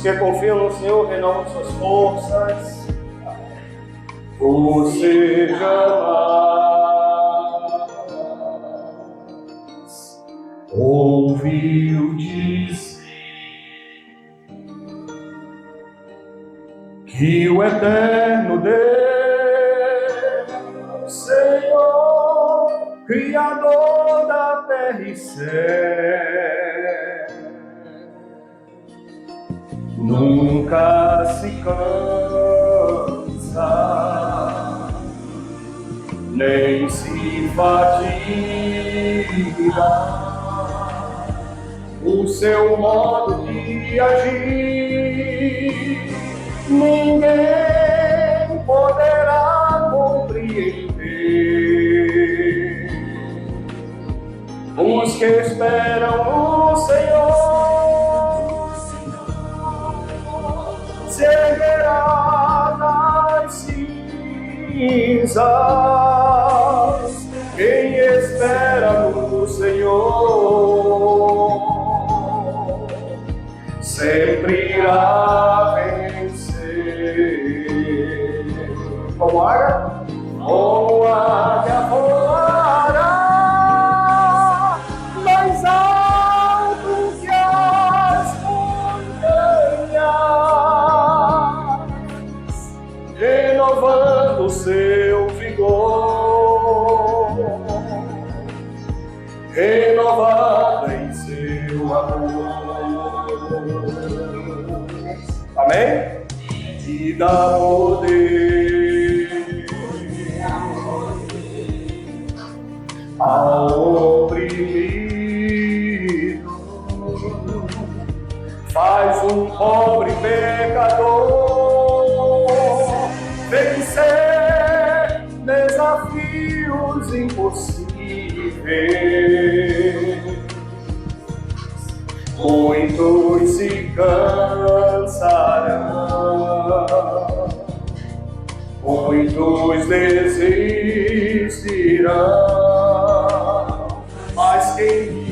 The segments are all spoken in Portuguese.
que confiam no Senhor renovam suas forças. Você jamais ouviu dizer que o eterno Deus, Senhor, Criador da terra e céu, nunca se cansa, nem se fatiga. O seu modo de agir ninguém poderá compreender. Os que esperam no Senhor se erguerá das cinzas. Quem espera no Senhor sempre irá vencer. Como águia? Como águia voará mais alto que as montanhas, renovando seu vigor, renovada em seu amor. Amém? E dá poder ao oprimido, faz um pobre pecador vencer desafios impossíveis. Muitos se cansarão, muitos desistirão, mas quem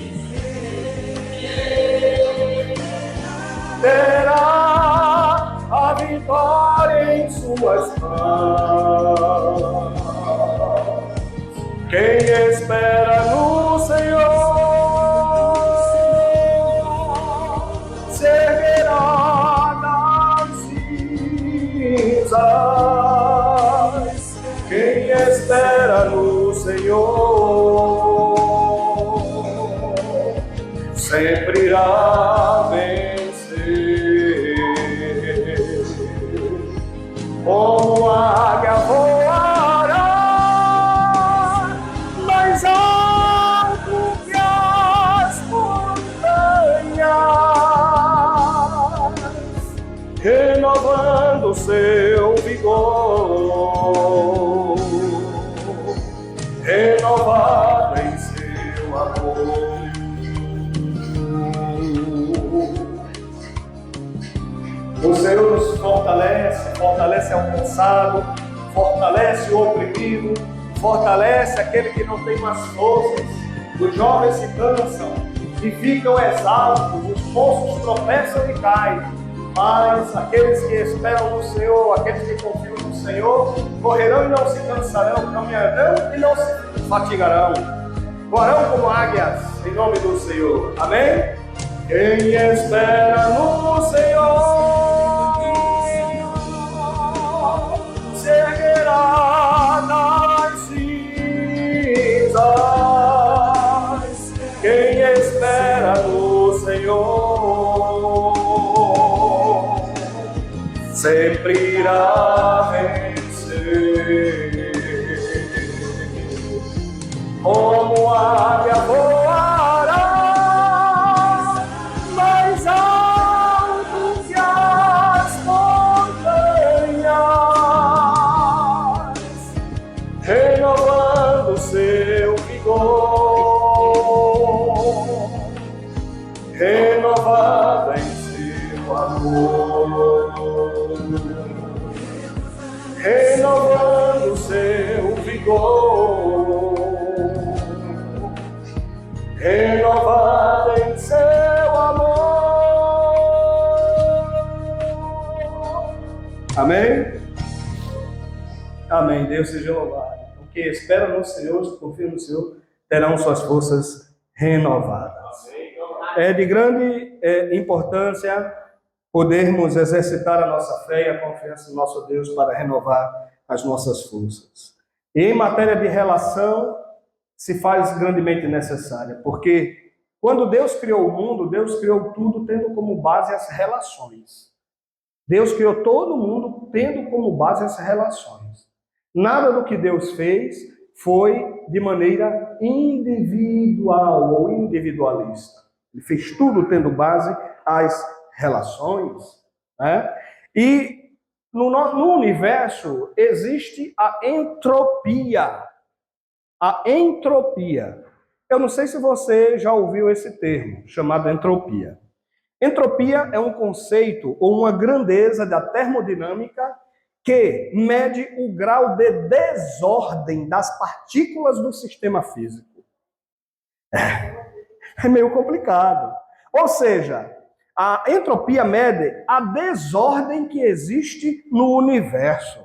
terá a vitória em suas mãos. Quem espera no Senhor se erguerá nas cinzas. Quem espera no Senhor sempre irá vencer. Como águia voará mais alto que as montanhas, renovando seu vigor, renovado em seu amor. O Senhor nos fortalece, fortalece ao cansado, fortalece o oprimido, fortalece aquele que não tem mais forças. Os jovens se cansam e ficam exaustos, os moços tropeçam e caem. Mas aqueles que esperam no Senhor, aqueles que confiam no Senhor, correrão e não se cansarão, caminharão e não se fatigarão. Voarão como águias, em nome do Senhor. Amém? Quem espera no Senhor se erguerá nas cinzas. Quem espera no Senhor sempre irá vencer. Como águia voará mais alto que as montanhas, renovando seu vigor, renovada em seu amor, renovando seu vigor, renovada em seu amor. Amém? Amém. Deus seja louvado. O que espera no Senhor, que confia no Senhor, terão suas forças renovadas. É de grande importância podermos exercitar a nossa fé e a confiança no nosso Deus para renovar as nossas forças. E em matéria de relação, se faz grandemente necessária, porque quando Deus criou o mundo, Deus criou tudo tendo como base as relações. Deus criou todo mundo tendo como base as relações. Nada do que Deus fez foi de maneira individual ou individualista. Ele fez tudo tendo base as relações, né? E no universo existe a entropia. A entropia. Eu não sei se você já ouviu esse termo, chamado entropia. Entropia é um conceito ou uma grandeza da termodinâmica que mede o grau de desordem das partículas do sistema físico. É meio complicado. Ou seja, a entropia mede a desordem que existe no universo.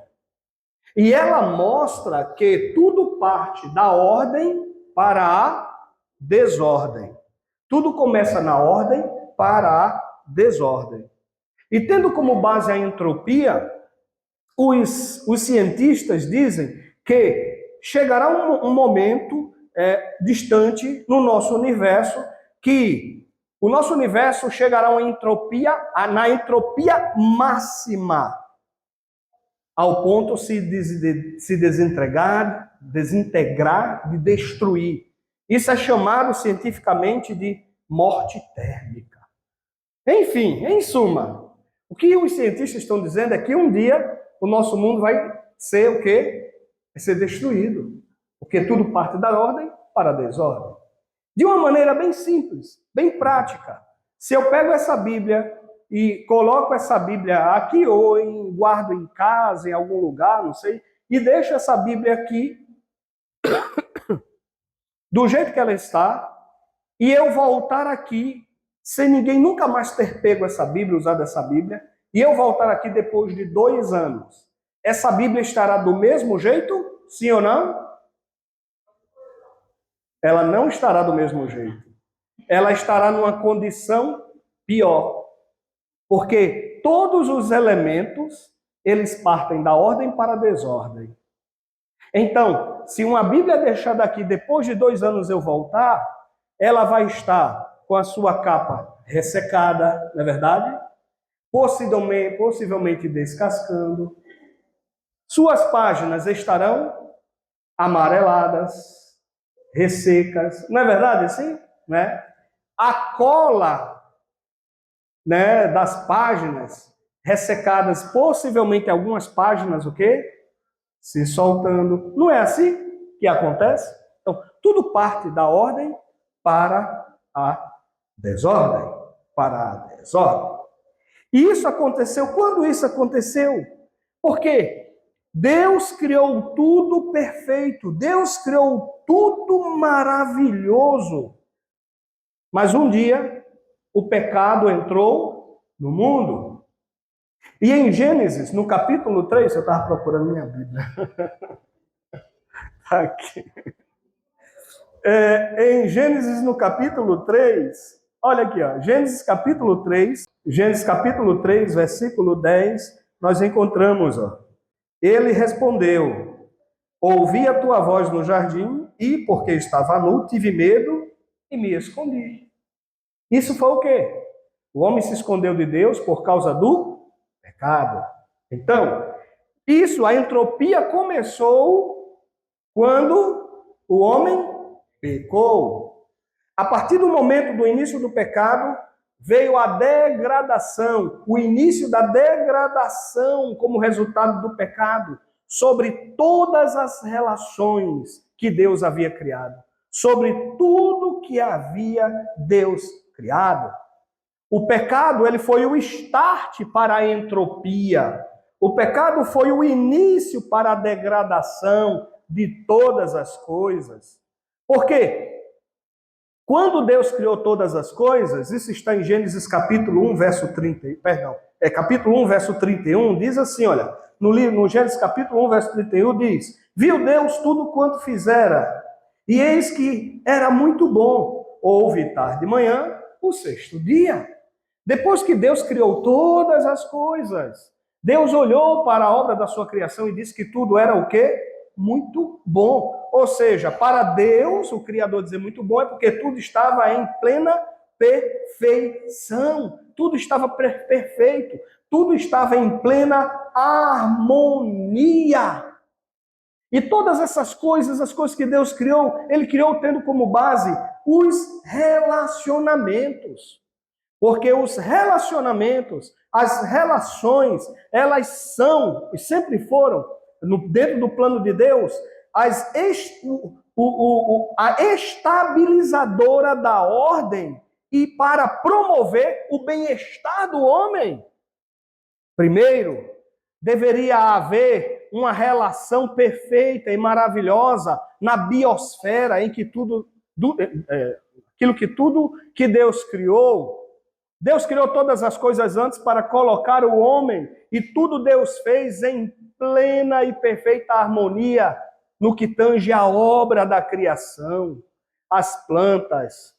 E ela mostra que tudo parte da ordem para a desordem. Tudo começa na ordem para a desordem. E tendo como base a entropia, os cientistas dizem que chegará um momento distante no nosso universo que o nosso universo chegará na entropia máxima, ao ponto de se desintegrar, de destruir. Isso é chamado cientificamente de morte térmica. Enfim, em suma, o que os cientistas estão dizendo é que um dia o nosso mundo vai ser o quê? Vai ser destruído. Porque tudo parte da ordem para a desordem. De uma maneira bem simples, bem prática. Se eu pego essa Bíblia e coloco essa Bíblia aqui ou guardo em casa, em algum lugar, não sei, e deixo essa Bíblia aqui do jeito que ela está, e eu voltar aqui sem ninguém nunca mais ter pego essa Bíblia, usado essa Bíblia, e eu voltar aqui depois de 2 anos, essa Bíblia estará do mesmo jeito? Sim ou não? Ela não estará do mesmo jeito. Ela estará numa condição pior. Porque todos os elementos, eles partem da ordem para a desordem. Então, se uma Bíblia é deixada aqui depois de 2 anos eu voltar, ela vai estar com a sua capa ressecada, não é verdade? Possivelmente descascando. Suas páginas estarão amareladas, ressecas. Não é verdade assim? Né? A cola, né, das páginas ressecadas, possivelmente algumas páginas, o quê? Se soltando. Não é assim que acontece? Então, tudo parte da ordem para a desordem. Para a desordem. E isso aconteceu. Quando isso aconteceu? Porque Deus criou tudo perfeito. Deus criou tudo maravilhoso. Mas um dia, o pecado entrou no mundo. E em Gênesis, no capítulo 3, eu estava procurando minha Bíblia. Aqui. Em Gênesis, no capítulo 3, olha aqui, ó, Gênesis capítulo 3, versículo 10, nós encontramos, ó, ele respondeu, ouvi a tua voz no jardim e, porque estava nu, tive medo e me escondi. Isso foi o quê? O homem se escondeu de Deus por causa do pecado. Então, a entropia começou quando o homem pecou. A partir do momento do início do pecado, veio a degradação, o início da degradação como resultado do pecado, sobre todas as relações que Deus havia criado, sobre tudo que havia Deus criado. O pecado, ele foi o start para a entropia. O pecado foi o início para a degradação de todas as coisas. Por quê? Quando Deus criou todas as coisas, isso está em Gênesis capítulo 1, verso 30, capítulo 1, verso 31, diz assim, olha, no Gênesis capítulo 1, verso 31, diz: viu Deus tudo quanto fizera, e eis que era muito bom. Houve tarde de manhã, o sexto dia. Depois que Deus criou todas as coisas, Deus olhou para a obra da sua criação e disse que tudo era o quê? Muito bom. Ou seja, para Deus, o Criador dizer muito bom é porque tudo estava em plena perfeição. Tudo estava perfeito. Tudo estava em plena harmonia. E todas essas coisas, as coisas que Deus criou, Ele criou tendo como base os relacionamentos. Porque os relacionamentos, as relações, elas são, e sempre foram, dentro do plano de Deus, a estabilizadora da ordem e para promover o bem-estar do homem. Primeiro, deveria haver uma relação perfeita e maravilhosa na biosfera, em que aquilo que Deus criou. Deus criou todas as coisas antes para colocar o homem, e tudo Deus fez em plena e perfeita harmonia no que tange a obra da criação. As plantas,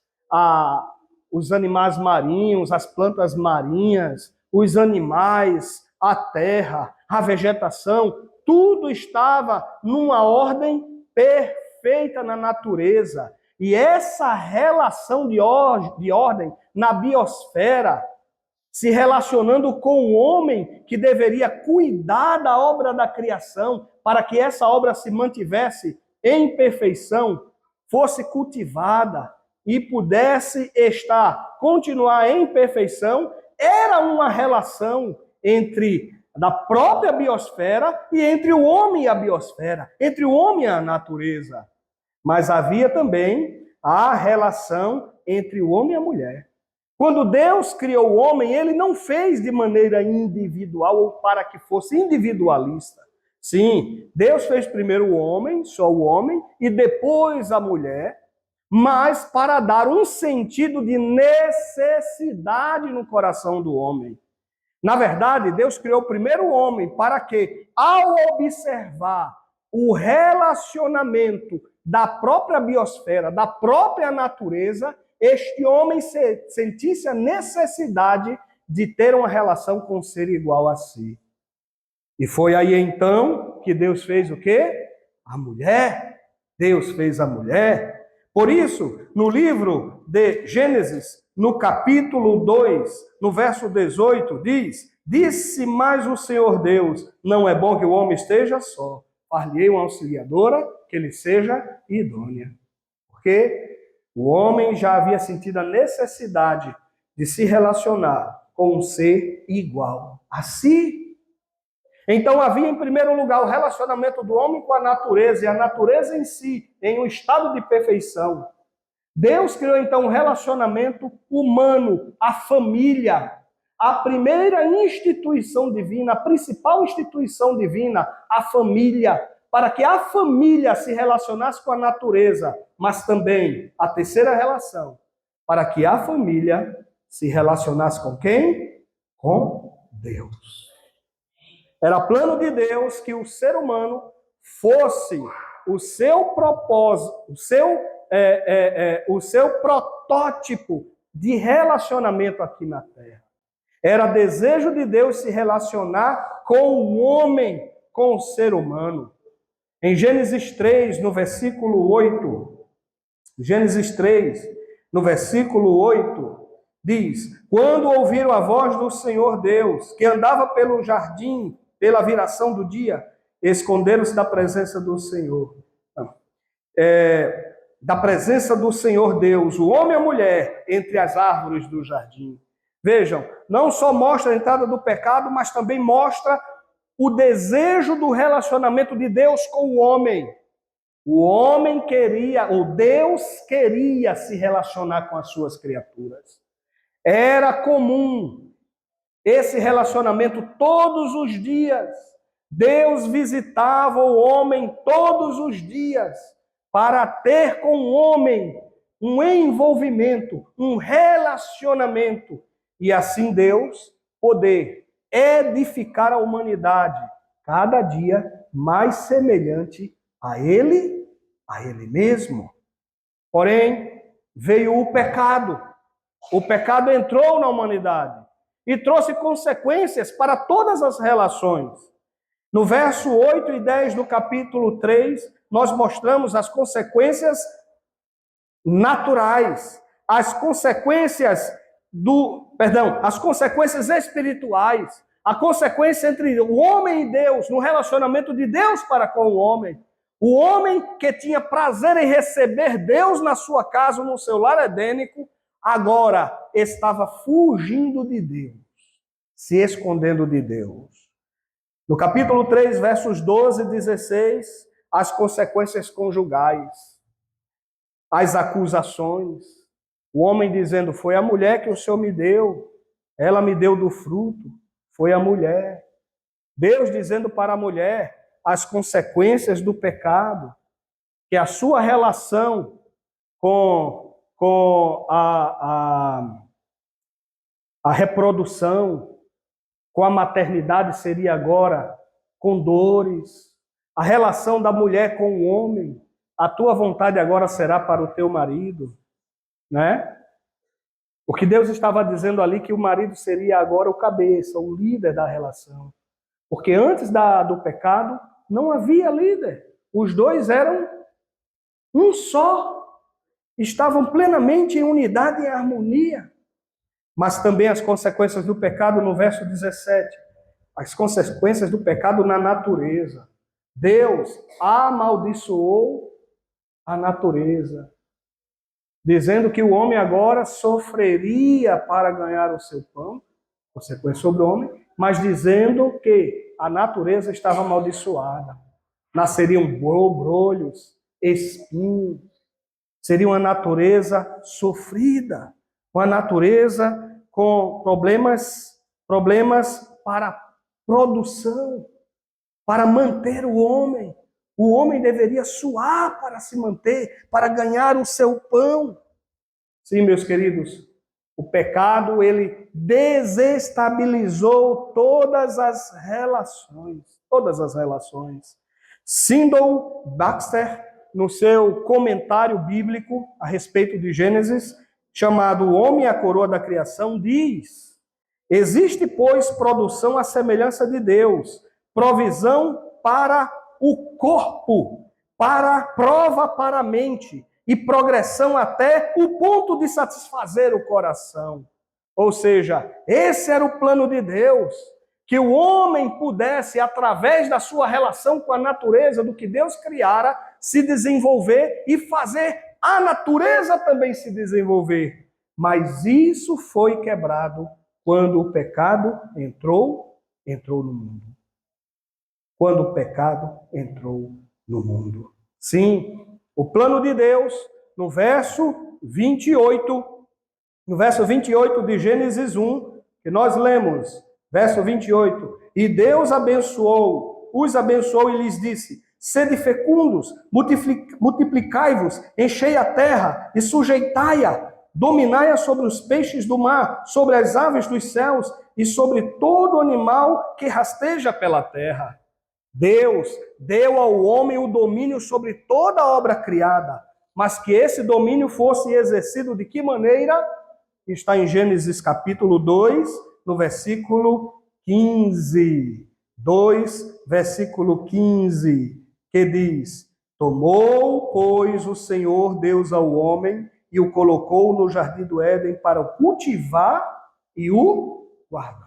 os animais marinhos, as plantas marinhas, os animais, a terra, a vegetação, tudo estava numa ordem perfeita na natureza. E essa relação de ordem na biosfera, se relacionando com o homem que deveria cuidar da obra da criação, para que essa obra se mantivesse em perfeição, fosse cultivada e pudesse continuar em perfeição, era uma relação da própria biosfera e entre o homem e a biosfera, entre o homem e a natureza. Mas havia também a relação entre o homem e a mulher. Quando Deus criou o homem, ele não fez de maneira individual ou para que fosse individualista. Sim, Deus fez primeiro o homem, só o homem, e depois a mulher, mas para dar um sentido de necessidade no coração do homem. Na verdade, Deus criou primeiro o homem para que, ao observar o relacionamento da própria biosfera, da própria natureza, este homem sentisse a necessidade de ter uma relação com um ser igual a si. E foi aí então que Deus fez o quê? A mulher. Deus fez a mulher. Por isso, no livro de Gênesis, no capítulo 2, no verso 18, diz: disse mais o Senhor Deus, não é bom que o homem esteja só. Far-lhe-ei uma auxiliadora que ele seja idônea. Porque o homem já havia sentido a necessidade de se relacionar com um ser igual a si. Então havia, em primeiro lugar, o relacionamento do homem com a natureza, e a natureza em si, em um estado de perfeição. Deus criou, então, um relacionamento humano, a família, a primeira instituição divina, a principal instituição divina, a família, para que a família se relacionasse com a natureza, mas também a terceira relação, para que a família se relacionasse com quem? Com Deus. Era plano de Deus que o ser humano fosse o seu propósito, o seu protótipo de relacionamento aqui na Terra. Era desejo de Deus se relacionar com o homem, com o ser humano. Em Gênesis 3, no versículo 8, Gênesis 3, no versículo 8, diz: quando ouviram a voz do Senhor Deus, que andava pelo jardim, pela viração do dia, esconderam-se da presença do Senhor. Da presença do Senhor Deus, o homem e a mulher, entre as árvores do jardim. Vejam, não só mostra a entrada do pecado, mas também mostra o desejo do relacionamento de Deus com o homem. O homem queria, ou Deus queria se relacionar com as suas criaturas. Era comum esse relacionamento todos os dias. Deus visitava o homem todos os dias para ter com o homem um envolvimento, um relacionamento, e assim Deus poder edificar a humanidade, cada dia mais semelhante a Ele mesmo. Porém, veio o pecado. O pecado entrou na humanidade e trouxe consequências para todas as relações. No verso 8 e 10 do capítulo 3, nós mostramos as consequências naturais, as consequências as consequências espirituais, a consequência entre o homem e Deus, no relacionamento de Deus para com o homem. O homem que tinha prazer em receber Deus na sua casa, no seu lar edênico, agora estava fugindo de Deus, se escondendo de Deus. No capítulo 3, versos 12 e 16, as consequências conjugais, as acusações, o homem dizendo, foi a mulher que o Senhor me deu, ela me deu do fruto, foi a mulher. Deus dizendo para a mulher as consequências do pecado, que a sua relação com a reprodução, com a maternidade seria agora com dores. A relação da mulher com o homem, a tua vontade agora será para o teu marido, né? O que Deus estava dizendo ali, que o marido seria agora o cabeça, o líder da relação. Porque antes do pecado, não havia líder. Os dois eram um só. Estavam plenamente em unidade e harmonia. Mas também as consequências do pecado no verso 17. As consequências do pecado na natureza. Deus amaldiçoou a natureza, dizendo que o homem agora sofreria para ganhar o seu pão, consequência sobre o homem, mas dizendo que a natureza estava amaldiçoada. Nasceriam brolhos, espinhos, seria uma natureza sofrida, uma natureza com problemas para produção, para manter o homem. O homem deveria suar para se manter, para ganhar o seu pão. Sim, meus queridos, o pecado, ele desestabilizou todas as relações. Sindel Baxter, no seu comentário bíblico a respeito de Gênesis, chamado O Homem e a Coroa da Criação, diz: existe, pois, produção à semelhança de Deus, provisão para o corpo, para prova para a mente, e progressão até o ponto de satisfazer o coração. Ou seja, esse era o plano de Deus, que o homem pudesse, através da sua relação com a natureza, do que Deus criara, se desenvolver e fazer a natureza também se desenvolver. Mas isso foi quebrado quando o pecado entrou no mundo. Quando o pecado entrou no mundo. Sim, o plano de Deus, no verso 28 de Gênesis 1, que nós lemos, verso 28, e Deus os abençoou e lhes disse, sede fecundos, multiplicai-vos, enchei a terra e sujeitai-a, dominai-a sobre os peixes do mar, sobre as aves dos céus e sobre todo animal que rasteja pela terra. Deus deu ao homem o domínio sobre toda a obra criada, mas que esse domínio fosse exercido de que maneira? Está em Gênesis capítulo 2, no versículo 15. 2, versículo 15, que diz, tomou, pois, o Senhor Deus ao homem e o colocou no jardim do Éden para o cultivar e o guardar.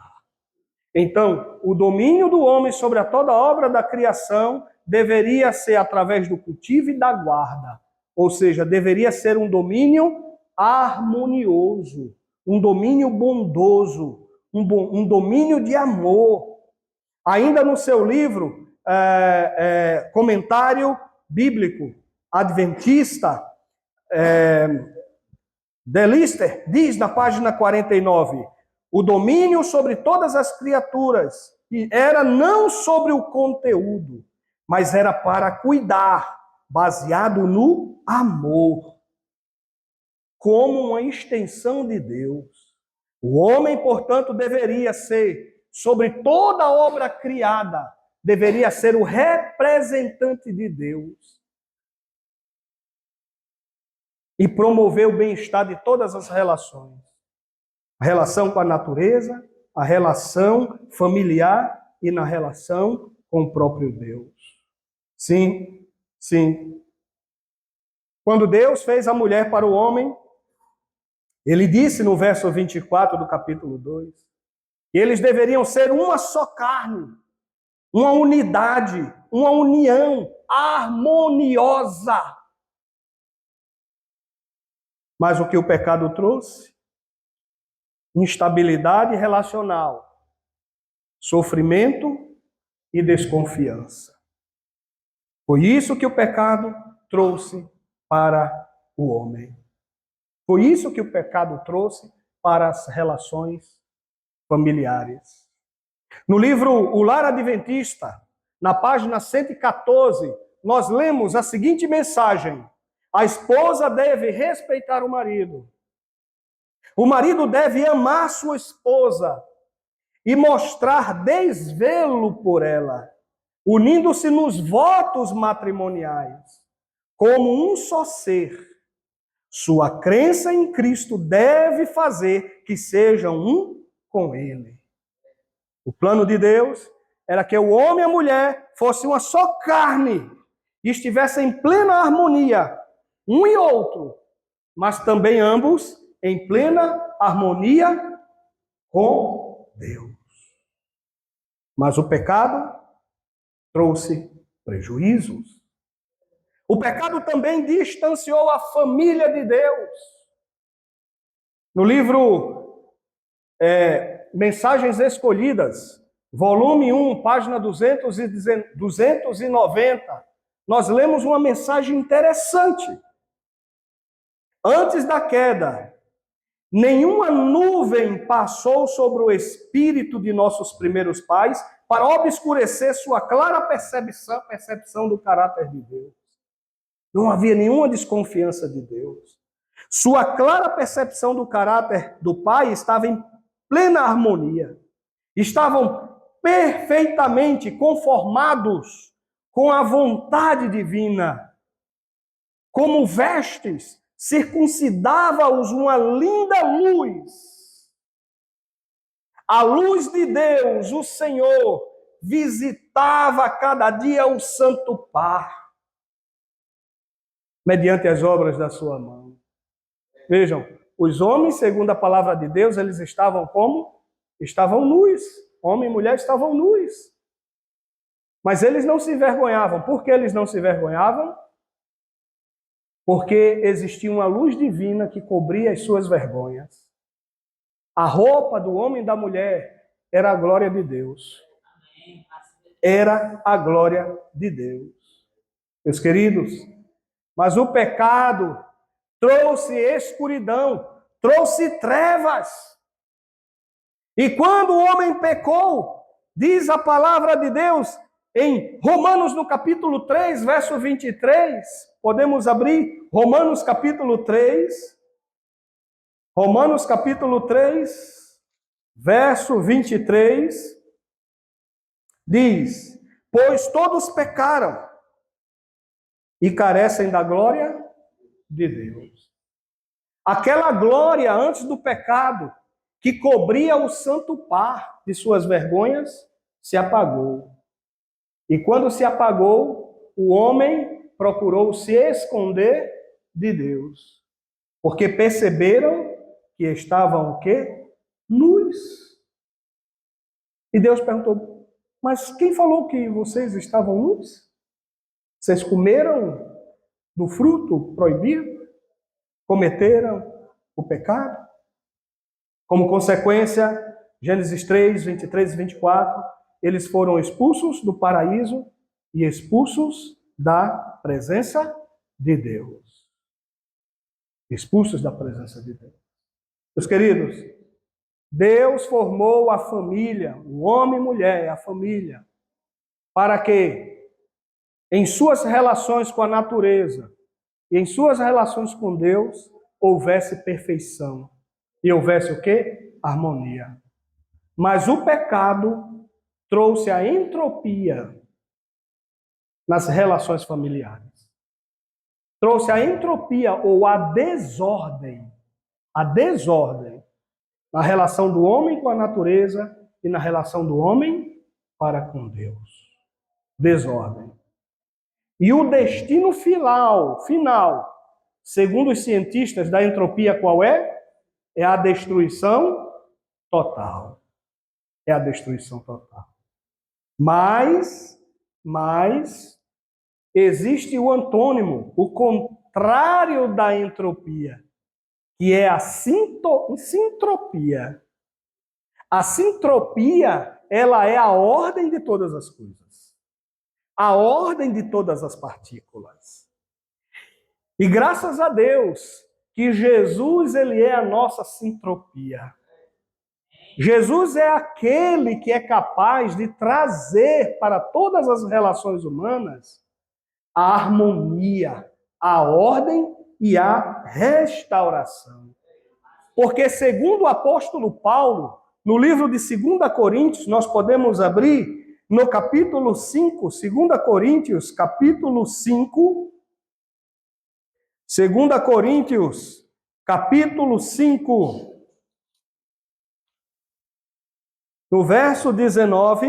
Então, o domínio do homem sobre toda a obra da criação deveria ser através do cultivo e da guarda. Ou seja, deveria ser um domínio harmonioso, um domínio bondoso, um domínio de amor. Ainda no seu livro, Comentário Bíblico Adventista, Delister diz na página 49, o domínio sobre todas as criaturas era não sobre o conteúdo, mas era para cuidar, baseado no amor, como uma extensão de Deus. O homem, portanto, deveria ser sobre toda a obra criada, deveria ser o representante de Deus e promover o bem-estar de todas as relações. A relação com a natureza, a relação familiar e na relação com o próprio Deus. Sim, sim. Quando Deus fez a mulher para o homem, ele disse no verso 24 do capítulo 2, que eles deveriam ser uma só carne, uma unidade, uma união harmoniosa. Mas o que o pecado trouxe? Instabilidade relacional, sofrimento e desconfiança. Foi isso que o pecado trouxe para o homem. Foi isso que o pecado trouxe para as relações familiares. No livro O Lar Adventista, na página 114, nós lemos a seguinte mensagem: a esposa deve respeitar o marido. O marido deve amar sua esposa e mostrar desvelo por ela, unindo-se nos votos matrimoniais, como um só ser. Sua crença em Cristo deve fazer que sejam um com Ele. O plano de Deus era que o homem e a mulher fossem uma só carne e estivessem em plena harmonia, um e outro, mas também ambos em plena harmonia com Deus. Mas o pecado trouxe prejuízos. O pecado também distanciou a família de Deus. No livro Mensagens Escolhidas, volume 1, página 290, nós lemos uma mensagem interessante. Antes da queda, nenhuma nuvem passou sobre o espírito de nossos primeiros pais para obscurecer sua clara percepção do caráter de Deus. Não havia nenhuma desconfiança de Deus. Sua clara percepção do caráter do Pai estava em plena harmonia. Estavam perfeitamente conformados com a vontade divina. Como vestes, circuncidava-os uma linda luz. A luz de Deus, o Senhor, visitava cada dia o santo par, mediante as obras da sua mão. Vejam, os homens, segundo a palavra de Deus, eles estavam como? Estavam nus. Homem e mulher estavam nus. Mas eles não se envergonhavam. Por que eles não se envergonhavam? Porque existia uma luz divina que cobria as suas vergonhas. A roupa do homem e da mulher era a glória de Deus. Era a glória de Deus. Meus queridos, mas o pecado trouxe escuridão, trouxe trevas. E quando o homem pecou, diz a palavra de Deus em Romanos no capítulo 3, verso 23, podemos abrir Romanos capítulo 3, Romanos capítulo 3, verso 23, diz: pois todos pecaram e carecem da glória de Deus. Aquela glória antes do pecado, que cobria o santo par de suas vergonhas, se apagou. E quando se apagou, o homem procurou se esconder de Deus, porque perceberam que estavam o quê? Nus. E Deus perguntou: mas quem falou que vocês estavam nus? Vocês comeram do fruto proibido? Cometeram o pecado? Como consequência, Gênesis 3, 23 e 24, eles foram expulsos do paraíso e expulsos da presença de Deus. Expulsos da presença de Deus. Meus queridos, Deus formou a família, o homem e mulher, a família, para que em suas relações com a natureza e em suas relações com Deus houvesse perfeição. E houvesse o quê? Harmonia. Mas o pecado trouxe a entropia nas relações familiares. Trouxe a entropia ou a desordem na relação do homem com a natureza e na relação do homem para com Deus. Desordem. E o destino final, segundo os cientistas da entropia, qual é? É a destruição total. É a destruição total. Mas existe o antônimo, o contrário da entropia, que é a sintropia. A sintropia, ela é a ordem de todas as coisas. A ordem de todas as partículas. E graças a Deus que Jesus, ele é a nossa sintropia. Jesus é aquele que é capaz de trazer para todas as relações humanas a harmonia, a ordem e a restauração. Porque, segundo o apóstolo Paulo, no livro de 2 Coríntios, nós podemos abrir no capítulo 5, 2 Coríntios, capítulo 5, 2 Coríntios, capítulo 5, no verso 19,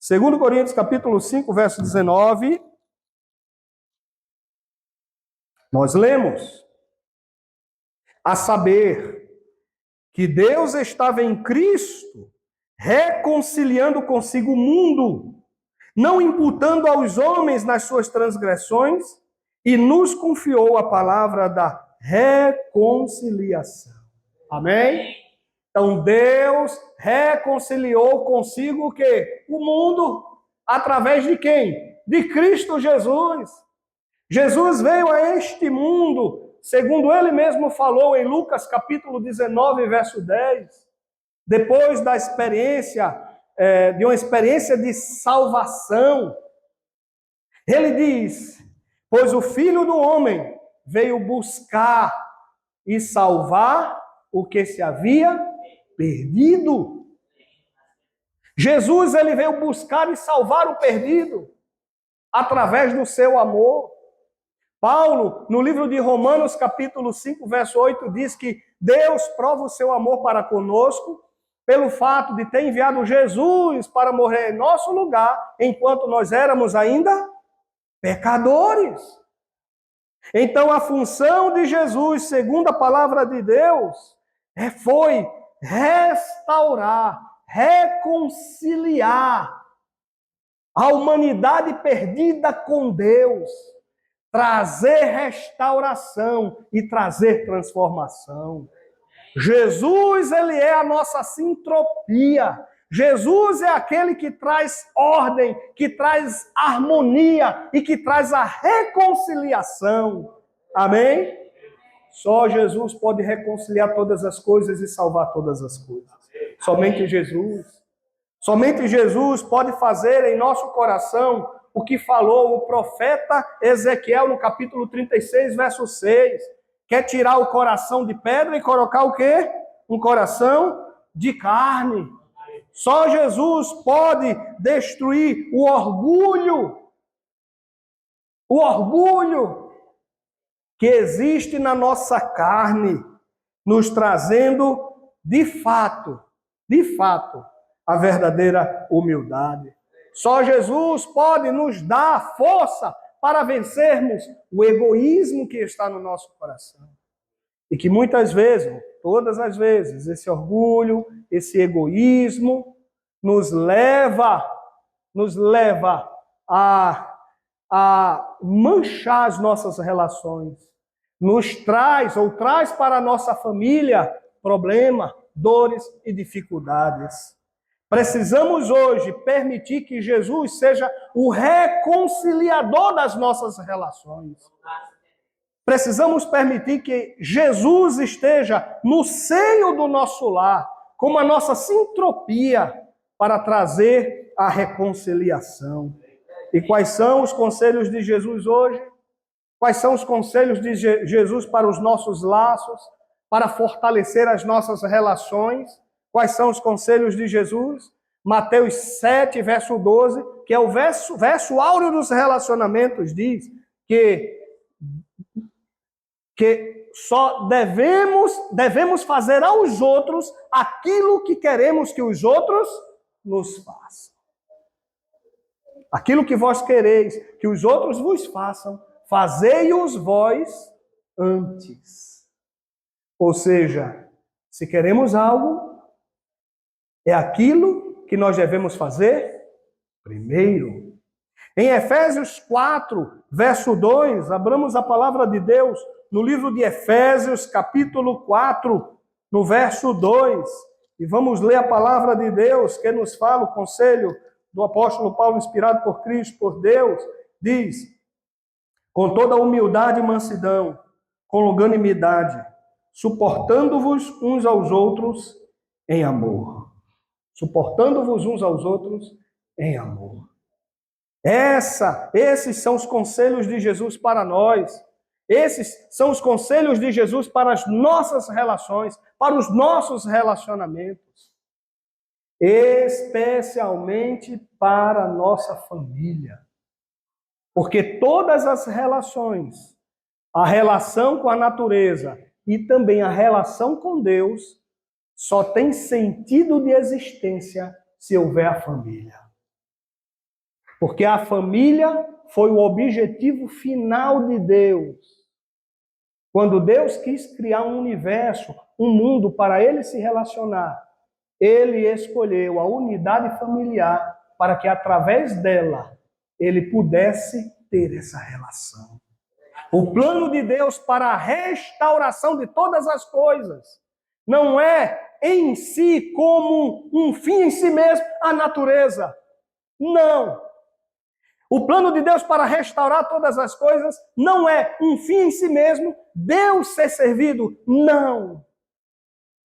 2 Coríntios, capítulo 5, verso 19, nós lemos: a saber que Deus estava em Cristo, reconciliando consigo o mundo, não imputando aos homens nas suas transgressões, e nos confiou a palavra da reconciliação. Amém? Então Deus reconciliou consigo o quê? O mundo. Através de quem? De Cristo Jesus. Jesus veio a este mundo, segundo ele mesmo falou em Lucas capítulo 19, verso 10, depois da experiência, de uma experiência de salvação. Ele diz: pois o Filho do Homem veio buscar e salvar o que se havia perdido. Jesus, ele veio buscar e salvar o perdido através do seu amor. Paulo, no livro de Romanos, capítulo 5, verso 8, diz que Deus prova o seu amor para conosco pelo fato de ter enviado Jesus para morrer em nosso lugar, enquanto nós éramos ainda pecadores. Então, a função de Jesus, segundo a palavra de Deus, foi restaurar, reconciliar a humanidade perdida com Deus, trazer restauração e trazer transformação. Jesus, ele é a nossa sintropia. Jesus é aquele que traz ordem, que traz harmonia e que traz a reconciliação. Amém? Só Jesus pode reconciliar todas as coisas e salvar todas as coisas. Somente Jesus. Somente Jesus pode fazer em nosso coração o que falou o profeta Ezequiel no capítulo 36, verso 6. Quer tirar o coração de pedra e colocar o quê? Um coração de carne. Só Jesus pode destruir o orgulho que existe na nossa carne, nos trazendo de fato, a verdadeira humildade. Só Jesus pode nos dar força para vencermos o egoísmo que está no nosso coração. E que muitas vezes, todas as vezes, esse orgulho, esse egoísmo nos leva a manchar as nossas relações. Traz para a nossa família problema, dores e dificuldades. Precisamos hoje permitir que Jesus seja o reconciliador das nossas relações. Precisamos permitir que Jesus esteja no seio do nosso lar, como a nossa sintropia, para trazer a reconciliação. E quais são os conselhos de Jesus hoje? Quais são os conselhos de Jesus para os nossos laços, para fortalecer as nossas relações? Quais são os conselhos de Jesus? Mateus 7, verso 12, que é o verso áureo dos relacionamentos, diz que só devemos fazer aos outros aquilo que queremos que os outros nos façam. Aquilo que vós quereis que os outros vos façam, fazei-os vós antes. Ou seja, se queremos algo, é aquilo que nós devemos fazer primeiro. Em Efésios 4, verso 2, abramos a palavra de Deus no livro de Efésios, capítulo 4, no verso 2, e vamos ler a palavra de Deus que nos fala o conselho do apóstolo Paulo, inspirado por Cristo, por Deus, diz: com toda humildade e mansidão, com longanimidade, suportando-vos uns aos outros em amor. Suportando-vos uns aos outros em amor. Esses são os conselhos de Jesus para nós. Esses são os conselhos de Jesus para as nossas relações, para os nossos relacionamentos. Especialmente para a nossa família. Porque todas as relações, a relação com a natureza e também a relação com Deus, só tem sentido de existência se houver a família. Porque a família foi o objetivo final de Deus. Quando Deus quis criar um universo, um mundo para ele se relacionar, ele escolheu a unidade familiar para que através dela ele pudesse ter essa relação. O plano de Deus para a restauração de todas as coisas não é em si como um fim em si mesmo a natureza. Não. O plano de Deus para restaurar todas as coisas não é um fim em si mesmo, Deus ser servido. Não.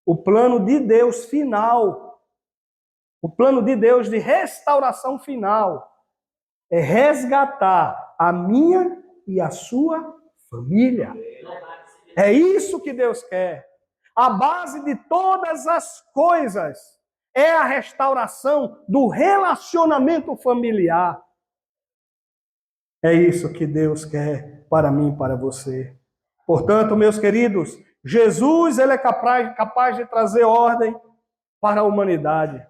O plano de Deus final, o plano de Deus de restauração final, é resgatar a minha e a sua família. É isso que Deus quer. A base de todas as coisas é a restauração do relacionamento familiar. É isso que Deus quer para mim e para você. Portanto, meus queridos, Jesus ele é capaz de trazer ordem para a humanidade.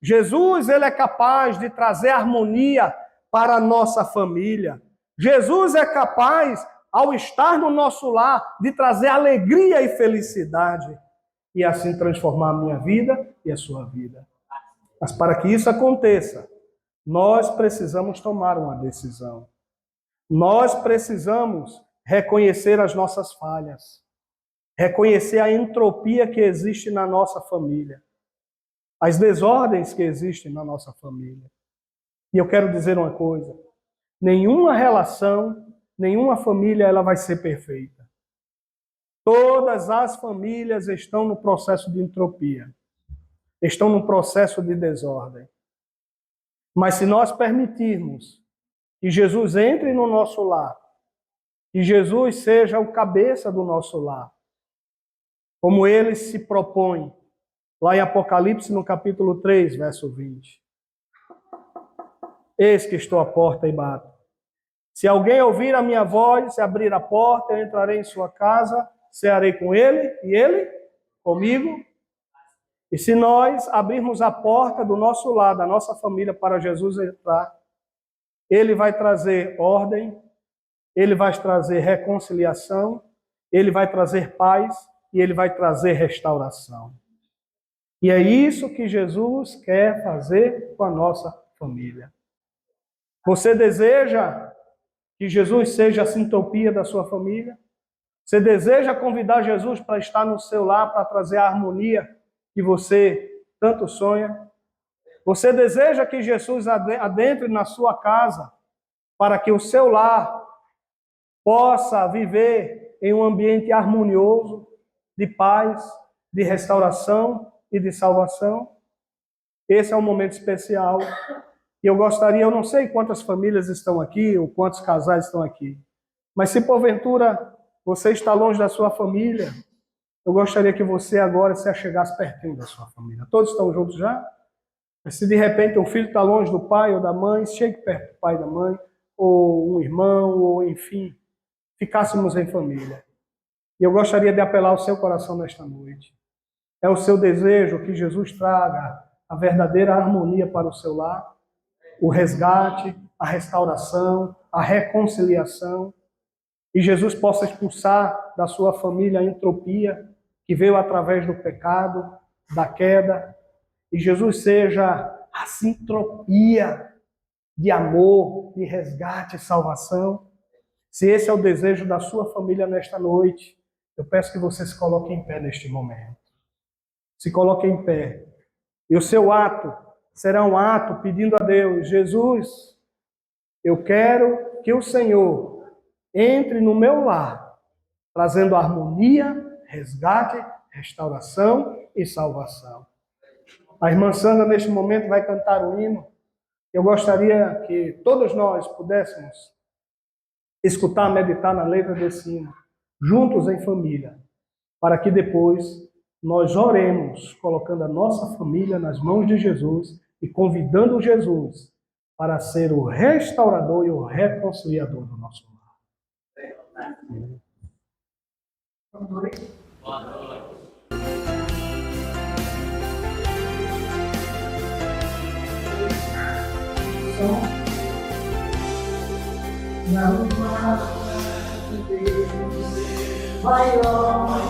Jesus ele é capaz de trazer harmonia para a nossa família. Jesus é capaz, ao estar no nosso lar, de trazer alegria e felicidade e assim transformar a minha vida e a sua vida. Mas para que isso aconteça, nós precisamos tomar uma decisão. Nós precisamos reconhecer as nossas falhas, reconhecer a entropia que existe na nossa família, as desordens que existem na nossa família. E eu quero dizer uma coisa, nenhuma relação, nenhuma família ela vai ser perfeita. Todas as famílias estão no processo de entropia, estão no processo de desordem. Mas se nós permitirmos que Jesus entre no nosso lar, que Jesus seja o cabeça do nosso lar, como ele se propõe, lá em Apocalipse, no capítulo 3, verso 20. Eis que estou à porta e bato. Se alguém ouvir a minha voz e abrir a porta, eu entrarei em sua casa, cearei com ele e ele comigo. E se nós abrirmos a porta do nosso lar, da nossa família, para Jesus entrar, ele vai trazer ordem, ele vai trazer reconciliação, ele vai trazer paz e ele vai trazer restauração. E é isso que Jesus quer fazer com a nossa família. Você deseja que Jesus seja a sintopia da sua família? Você deseja convidar Jesus para estar no seu lar, para trazer a harmonia que você tanto sonha? Você deseja que Jesus adentre na sua casa para que o seu lar possa viver em um ambiente harmonioso, de paz, de restauração e de salvação? Esse é um momento especial. E eu gostaria, eu não sei quantas famílias estão aqui, ou quantos casais estão aqui, mas se porventura você está longe da sua família, eu gostaria que você agora se achegasse pertinho da sua família. Todos estão juntos já? Mas se de repente o filho está longe do pai ou da mãe, chegue perto do pai e da mãe, ou um irmão, ou enfim, ficássemos em família. E eu gostaria de apelar ao seu coração nesta noite. É o seu desejo que Jesus traga a verdadeira harmonia para o seu lar, o resgate, a restauração, a reconciliação, e Jesus possa expulsar da sua família a entropia que veio através do pecado, da queda, e Jesus seja a sintropia de amor, de resgate e salvação. Se esse é o desejo da sua família nesta noite, eu peço que você se coloque em pé neste momento. Se coloque em pé. E o seu ato será um ato pedindo a Deus: Jesus, eu quero que o Senhor entre no meu lar, trazendo harmonia, resgate, restauração e salvação. A irmã Sandra, neste momento, vai cantar o hino. Eu gostaria que todos nós pudéssemos escutar, meditar na letra desse hino, juntos em família, para que depois nós oremos, colocando a nossa família nas mãos de Jesus e convidando Jesus para ser o restaurador e o reconciliador do nosso lar. Boa noite. Não há Deus maior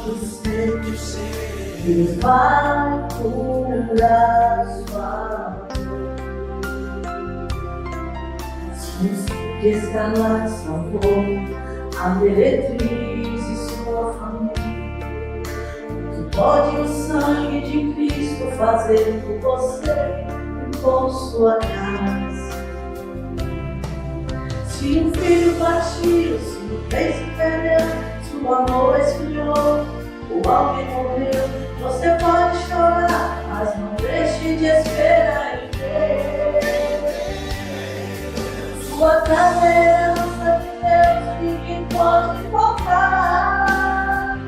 que o seu, Ele vai curar sua dor. Se escalar salvou a meretriz e sua família, que pode o sangue de Cristo fazer por você e por sua casa. Se um filho partiu, se um bem se perdeu, se o amor esfriou, ou alguém morreu, você pode chorar, mas não deixe de esperar em Deus. Sua casa é herança de Deus, ninguém pode faltar,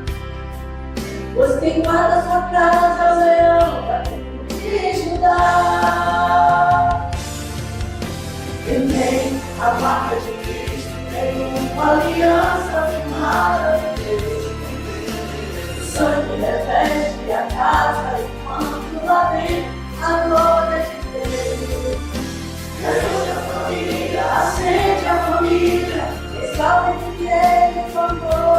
pois quem guarda sua casa é o leão da tribo de Judá. Quem tem a marca de Cristo tem uma aliança firmada de Deus. Sangue reveste a casa e quando lá dentro a glória de Deus. Reúne a família, acende a família, restaure o que Ele formou.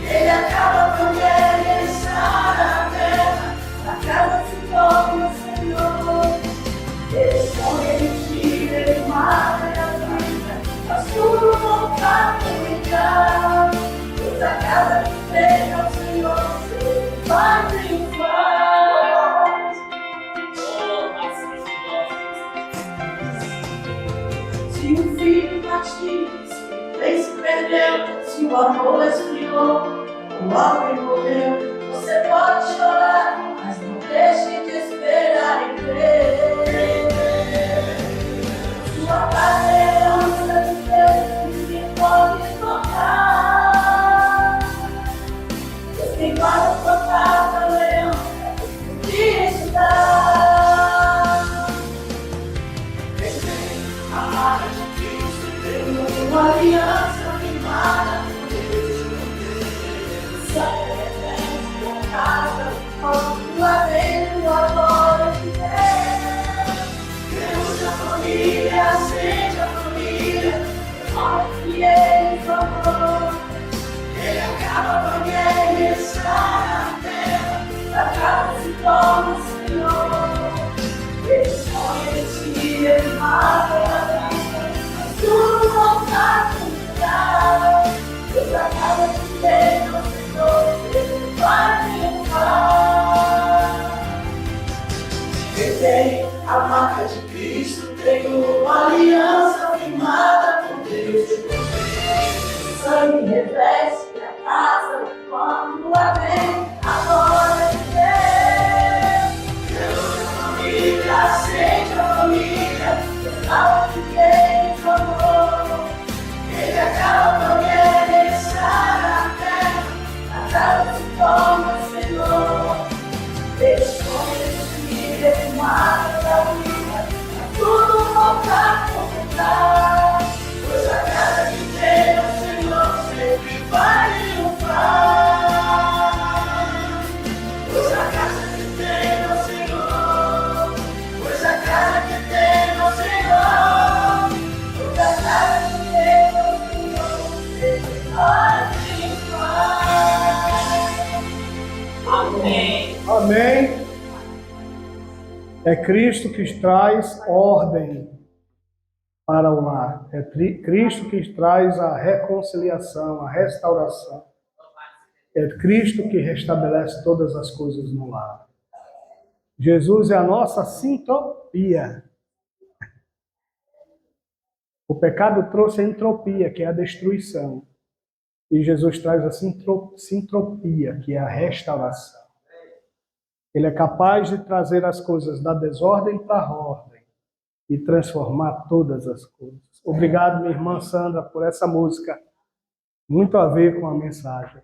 Ele acaba com ele, Ele sara a terra, a casa se torna o Senhor. Ele põe, Ele tira, Ele mata e a vida, faz tudo voltar a brilhar. Pois a casa que fez ao Senhor, Ele vai triunfar. Se o filho partiu, se o bem se perdeu, se o amor esfriou, o alguém morreu, você pode chorar, mas não deixe de esperar em Deus. Sua casa é herança de Deus, ninguém pode tocar. Pois quem guarda sua casa, leão, de Judá. Quem tem a marca de Cristo, tem uma aliança firmada com Deus. Sangue reveste a casa, quando lá dentro a glória de Deus. Reúne a família, acende a família, olha que Ele formou. Ele acaba com a guerra, Ele sara a terra, a casa se torna o Senhor. Ele põe, Ele tira, Ele mata a vida, mas tudo volta a cuidar. Deus acaba de ter o Senhor, Ele vai triunfar. Quem tem a marca de Cristo tem uma aliança firmada com Deus. Sangue reveste a casa quando lá vem a glória de Deus. Reúne a família, acende a família, restaura o que Ele formou. Ele acaba com a guerra, Ele sara a terra, a casa Amém. Amém. É Cristo que traz ordem para o lar. É Cristo que traz a reconciliação, a restauração. É Cristo que restabelece todas as coisas no lar. Jesus é a nossa sintropia. O pecado trouxe a entropia, que é a destruição. E Jesus traz a sintropia, que é a restauração. Ele é capaz de trazer as coisas da desordem para a ordem e transformar todas as coisas. Obrigado, minha irmã Sandra, por essa música. Muito a ver com a mensagem.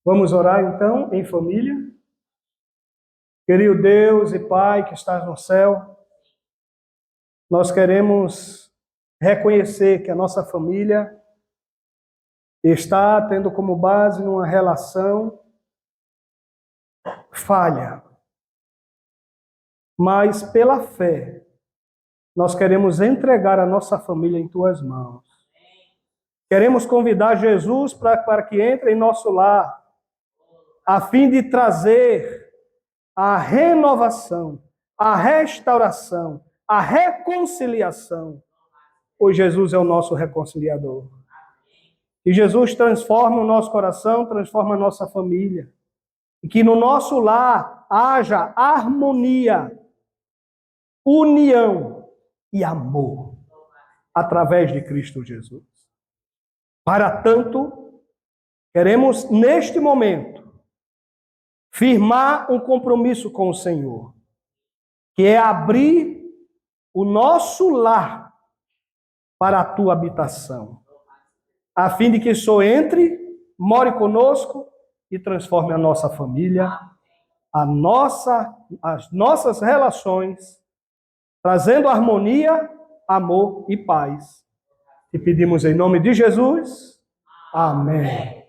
Vamos orar então em família? Querido Deus e Pai que estás no céu, nós queremos reconhecer que a nossa família está tendo como base numa relação falha. Mas pela fé, nós queremos entregar a nossa família em tuas mãos. Queremos convidar Jesus para que entre em nosso lar, a fim de trazer a renovação, a restauração, a reconciliação. Pois Jesus é o nosso reconciliador. E Jesus transforma o nosso coração, transforma a nossa família. E que no nosso lar haja harmonia, união e amor, através de Cristo Jesus. Para tanto, queremos neste momento firmar um compromisso com o Senhor, que é abrir o nosso lar para a tua habitação, a fim de que o Senhor entre, more conosco e transforme a nossa família, as nossas relações, trazendo harmonia, amor e paz. E pedimos em nome de Jesus. Amém.